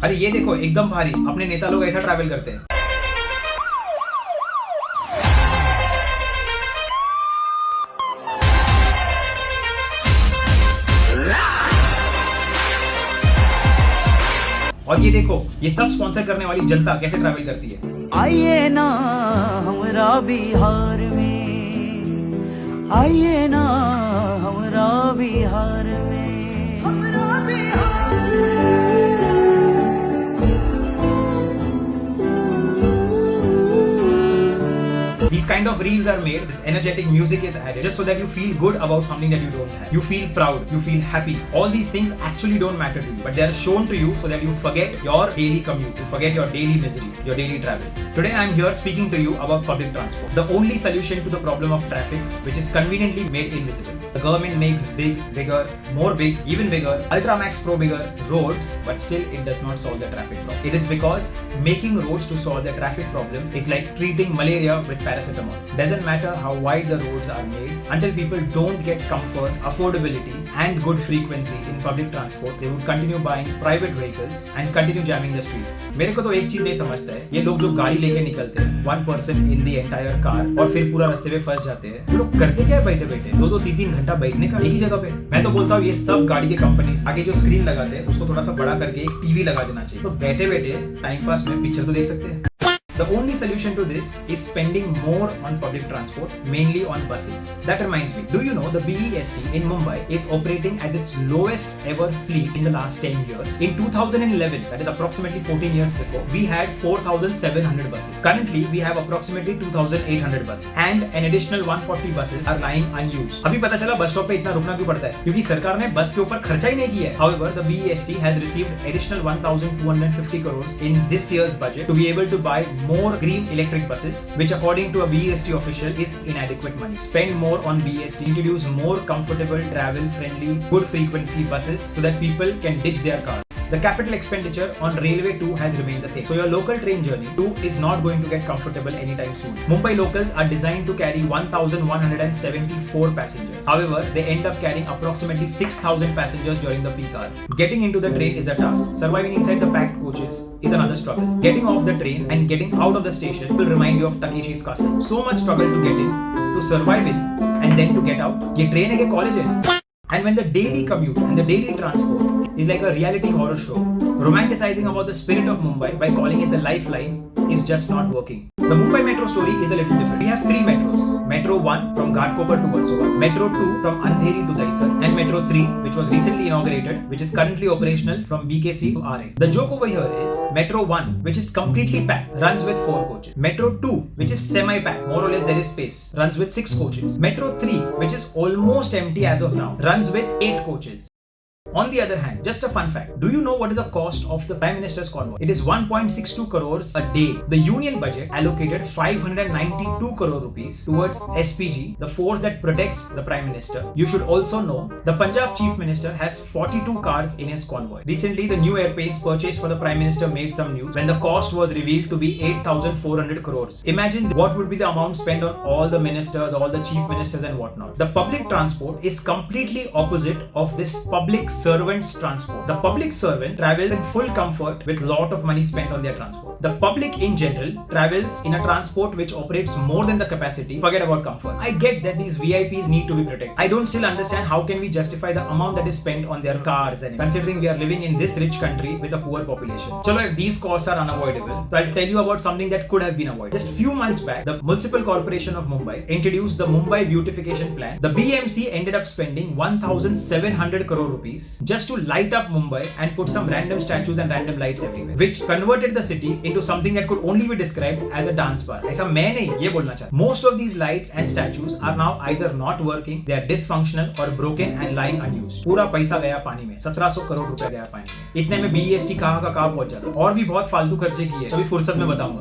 अरे ये देखो एकदम भारी, अपने नेता लोग ऐसा ट्रैवल करते हैं। और ये देखो ये सब स्पॉन्सर करने वाली जनता कैसे ट्रैवल करती है। आइए ना हमरा बिहार में, आइए ना हमरा बिहार में, हमरा Bihar. These kind of reels are made, this energetic music is added just so that you feel good about something that you don't have. You feel proud, you feel happy. All these things actually don't matter to you, but they are shown to you so that you forget your daily commute, you forget your daily misery, your daily travel. Today I am here speaking to you about public transport, the only solution to the problem of traffic which is conveniently made invisible. The government makes big, bigger, more big, even bigger, ultra max pro bigger roads, but still it does not solve the traffic problem. It is because making roads to solve the traffic problem, it's like treating malaria with paracetamol. Doesn't matter how wide the roads are made, until people don't get comfort, affordability and good frequency in public transport, they would continue buying private vehicles and continue jamming the streets. मेरे को तो एक चीज नहीं समझता है, ये लोग जो गाड़ी लेके निकलते हैं, one person in the entire car, और फिर पूरा रास्ते पे फंस जाते हैं, वो लोग करते क्या है बैठे बैठे 2-2 3-3 घंटा बैठने का एक ही जगह पे। मैं तो बोलता हूँ ये सब गाड़ी के कंपनीज आगे जो स्क्रीन लगाते हैं उसको थोड़ा सा बड़ा करके एक टीवी लगा देना चाहिए, तो बैठे बैठे टाइम पास में पिक्चर तो देख सकते हैं। The only solution to this is spending more on public transport, mainly on buses. That reminds me, do you know the BEST in Mumbai is operating at its lowest ever fleet in the last 10 years? In 2011, that is approximately 14 years before, we had 4,700 buses. Currently, we have approximately 2,800 buses and an additional 140 buses are lying unused. अभी पता चला bus stop पे इतना रुकना क्यों पड़ता है, क्योंकि सरकार ने बस के ऊपर खर्चा ही नहीं किया है. However, the BEST has received additional 1,250 crores in this year's budget to be able to buy more green electric buses, which according to a BEST official is inadequate money. Spend more on BEST, introduce more comfortable, travel friendly, good frequency buses so that people can ditch their car. The capital expenditure on railway too has remained the same. So your local train journey too is not going to get comfortable anytime soon. Mumbai locals are designed to carry 1,174 passengers. However, they end up carrying approximately 6,000 passengers during the peak hour. Getting into the train is a task. Surviving inside the packed coaches is another struggle. Getting off the train and getting out of the station will remind you of Takeshi's castle. So much struggle to get in, to survive in, and then to get out. ये train है कि college है? And when the daily commute and the daily transport is like a reality horror show, romanticizing about the spirit of Mumbai by calling it the lifeline is just not working. The Mumbai metro story is a little different. We have 3 metros. Metro 1 from Ghatkopar to Versova, Metro 2 from Andheri to Dahisar, and Metro 3 which was recently inaugurated, which is currently operational from BKC to RA. The joke over here is Metro 1, which is completely packed, runs with 4 coaches. Metro 2, which is semi-packed, more or less there is space, runs with 6 coaches. Metro 3, which is almost empty as of now, runs with 8 coaches. On the other hand, just a fun fact, do you know what is the cost of the Prime Minister's convoy? It is 1.62 crores a day. The union budget allocated 592 crore rupees towards SPG, the force that protects the Prime Minister. You should also know, the Punjab Chief Minister has 42 cars in his convoy. Recently, the new airplanes purchased for the Prime Minister made some news when the cost was revealed to be 8,400 crores. Imagine what would be the amount spent on all the ministers, all the chief ministers and whatnot. The public transport is completely opposite of this public servants transport. The public servant travels in full comfort with lot of money spent on their transport. The public in general travels in a transport which operates more than the capacity. Forget about comfort. I get that these VIPs need to be protected. I don't still understand how can we justify the amount that is spent on their cars, and considering we are living in this rich country with a poor population. Chalo, if these costs are unavoidable, so I'll tell you about something that could have been avoided. Just few months back, the Municipal Corporation of Mumbai introduced the Mumbai Beautification Plan. The BMC ended up spending 1,700 crore rupees just to light up Mumbai and put some random statues and random lights everywhere, which converted the city into something that could only be described as a dance bar. ऐसा मैं नहीं ये बोलना चाहता. Most of these lights and statues are now either not working, they are dysfunctional or broken and lying unused. पूरा पैसा गया पानी में, 1700 करोड़ रुपए गया पानी में. इतने में BEST कहाँ का कहाँ पहुंच जाता. और भी बहुत फालतू खर्चे किए, कभी फुर्सत में बताऊंगा.